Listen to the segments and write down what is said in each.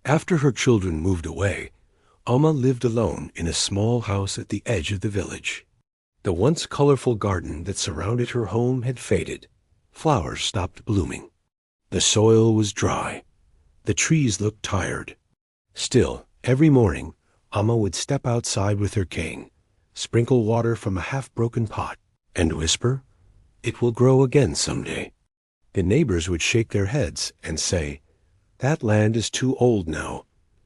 After her children moved away, Amma lived alone in a small house at the edge of the village. The once colorful garden that surrounded her home had faded. Flowers stopped blooming. The soil was dry. The trees looked tired. Still, every morning, Amma would step outside with her cane, sprinkle water from a half-broken pot, and whisper, "It will grow again someday." The neighbors would shake their heads and say, "That land is too old now.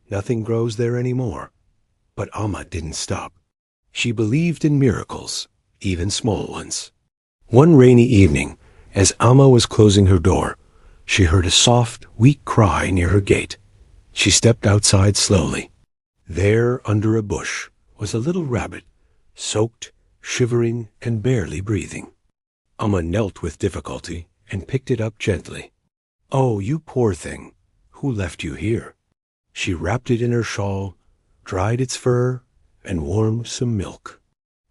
Nothing grows there anymore." But Amma didn't stop. She believed in miracles, even small ones. One rainy evening, as Amma was closing her door, she heard a soft, weak cry near her gate. She stepped outside slowly. There, under a bush, was a little rabbit, soaked, shivering, and barely breathing. Amma knelt with difficulty and picked it up gently. "Oh, you poor thing! Who left you here?" She wrapped it in her shawl, dried its fur, and warmed some milk.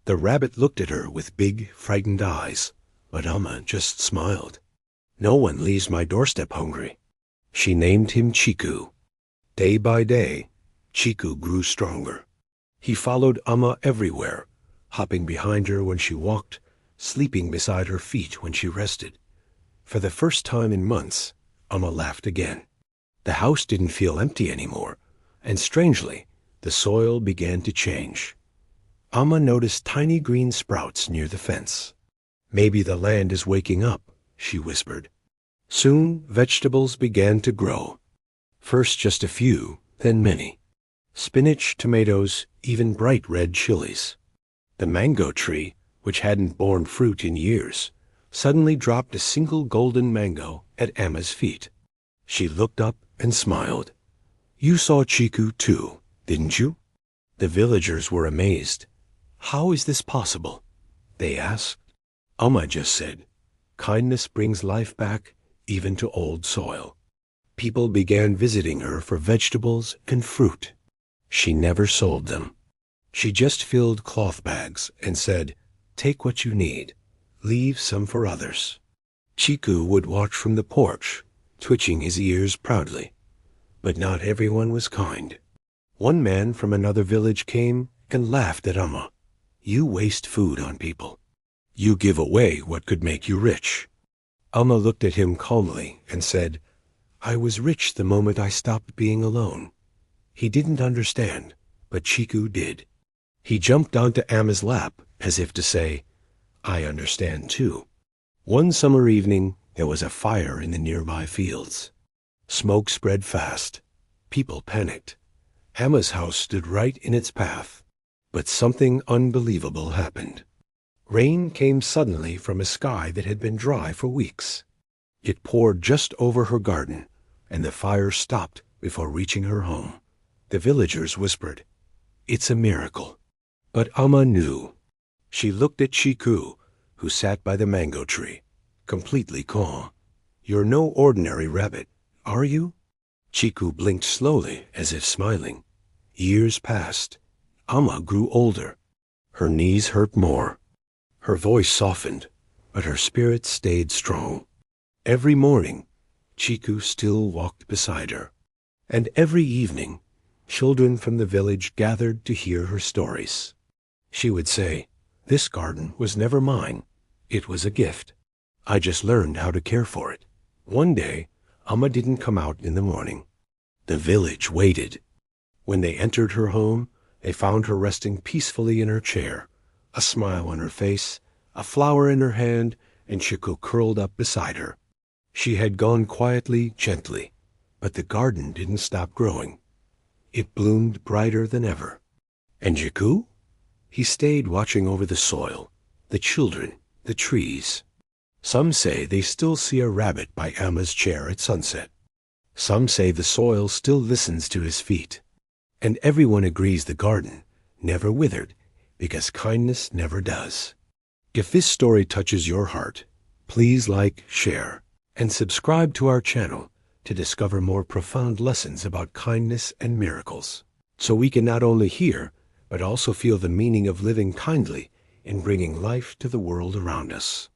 The rabbit looked at her with big, frightened eyes, but Amma just smiled. "No one leaves my doorstep hungry." She named him Chiku. Day by day, Chiku grew stronger. He followed Amma everywhere, hopping behind her when she walked, sleeping beside her feet when she rested. For the first time in months, Amma laughed again. The house didn't feel empty anymore, and strangely, the soil began to change. Amma noticed tiny green sprouts near the fence. "Maybe the land is waking up," she whispered. Soon, vegetables began to grow. First just a few, then many. Spinach, tomatoes, even bright red chilies. The mango tree, which hadn't borne fruit in years, suddenly dropped a single golden mango at Amma's feet. She looked up and smiled. "You saw Chiku too, didn't you?" The villagers were amazed. "How is this possible?" they asked. Amma just said, "Kindness brings life back, even to old soil." People began visiting her for vegetables and fruit. She never sold them. She just filled cloth bags and said, "Take what you need. Leave some for others." Chiku would watch from the porch, twitching his ears proudly. But not everyone was kind. One man from another village came and laughed at Amma. "You waste food on people. You give away what could make you rich." Amma looked at him calmly and said, "I was rich the moment I stopped being alone." He didn't understand, but Chiku did. He jumped onto Amma's lap as if to say, "I understand too." One summer evening, there was a fire in the nearby fields. Smoke spread fast. People panicked. Amma's house stood right in its path. But something unbelievable happened. Rain came suddenly from a sky that had been dry for weeks. It poured just over her garden, and the fire stopped before reaching her home. The villagers whispered, "It's a miracle." But Amma knew. She looked at Chiku, who sat by the mango tree, completely calm. "You're no ordinary rabbit, are you?" Chiku blinked slowly, as if smiling. Years passed. Amma grew older. Her knees hurt more. Her voice softened, but her spirit stayed strong. Every morning, Chiku still walked beside her. And every evening, children from the village gathered to hear her stories. She would say, "This garden was never mine. It was a gift. I just learned how to care for it." One day, Amma didn't come out in the morning. The village waited. When they entered her home, they found her resting peacefully in her chair, a smile on her face, a flower in her hand, and Chiku curled up beside her. She had gone quietly, gently, but the garden didn't stop growing. It bloomed brighter than ever. And Chiku? He stayed watching over the soil, the children, the trees. Some say they still see a rabbit by Amma's chair at sunset. Some say the soil still listens to his feet. And everyone agrees the garden never withered, because kindness never does. If this story touches your heart, please like, share, and subscribe to our channel to discover more profound lessons about kindness and miracles, so we can not only hear, but also feel the meaning of living kindly in bringing life to the world around us.